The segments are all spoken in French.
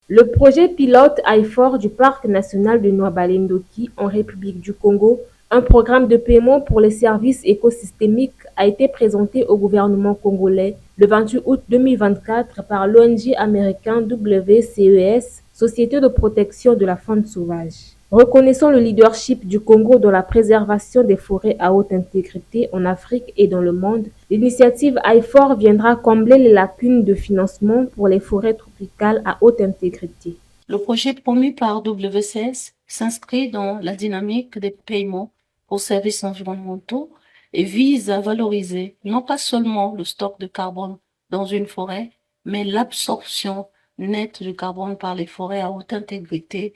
Le projet pilote IFOR du Parc national de Noa-Balendoki en République du Congo, un programme de paiement pour les services écosystémiques, a été présenté au gouvernement congolais le 28 août 2024 par l'ONG américain WCES, Société de protection de la faune sauvage. Reconnaissant le leadership du Congo dans la préservation des forêts à haute intégrité en Afrique et dans le monde, l'initiative IFOR viendra combler les lacunes de financement pour les forêts tropicales à haute intégrité. Le projet promu par WCS s'inscrit dans la dynamique des paiements pour services environnementaux et vise à valoriser non pas seulement le stock de carbone dans une forêt, mais l'absorption nette du carbone par les forêts à haute intégrité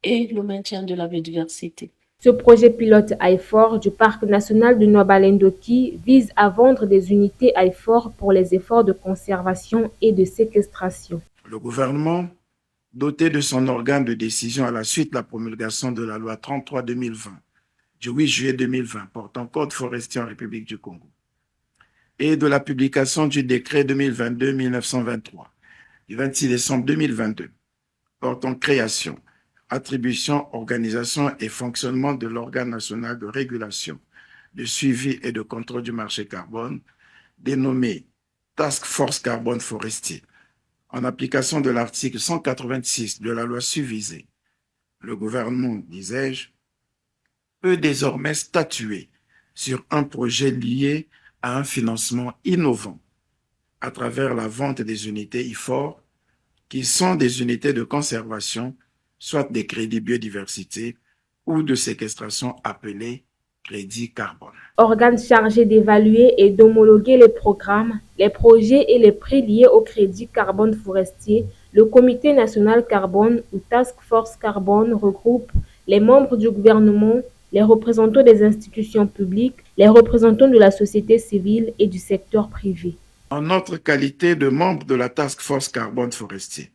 et le maintien de la biodiversité. Ce projet pilote IFOR du Parc national de Noa-Balendoki vise à vendre des unités IFOR pour les efforts de conservation et de séquestration. Le gouvernement, doté de son organe de décision à la suite de la promulgation de la loi 33-2020 du 8 juillet 2020 portant code forestier en République du Congo et de la publication du décret 2022-1923 du 26 décembre 2022 portant création, attribution, organisation et fonctionnement de l'organe national de régulation, de suivi et de contrôle du marché carbone, dénommé Task Force Carbone Forestier, en application de l'article 186 de la loi susvisée. Le gouvernement, disais-je, peut désormais statuer sur un projet lié à un financement innovant à travers la vente des unités IFOR, qui sont des unités de conservation, soit des crédits biodiversité ou de séquestration appelés crédits carbone. Organe chargé d'évaluer et d'homologuer les programmes, les projets et les prix liés au crédit carbone forestier, le Comité national carbone ou Task Force carbone regroupe les membres du gouvernement, les représentants des institutions publiques, les représentants de la société civile et du secteur privé. En notre qualité de membre de la Task Force Carbone Forestier,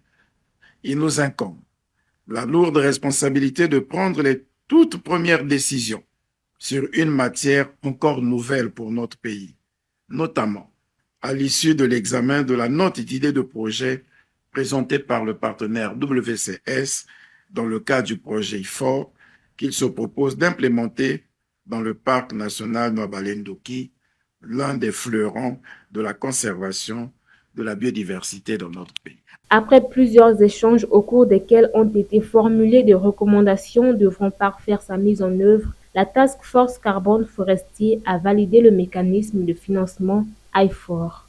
il nous incombe la lourde responsabilité de prendre les toutes premières décisions sur une matière encore nouvelle pour notre pays, notamment à l'issue de l'examen de la note d'idée de projet présentée par le partenaire WCS dans le cadre du projet IFOR qu'il se propose d'implémenter dans le parc national Noa-Balendoki, l'un des fleurons de la conservation de la biodiversité dans notre pays. Après plusieurs échanges au cours desquels ont été formulées des recommandations devant parfaire sa mise en œuvre, la Task Force Carbone Forestier a validé le mécanisme de financement IFOR.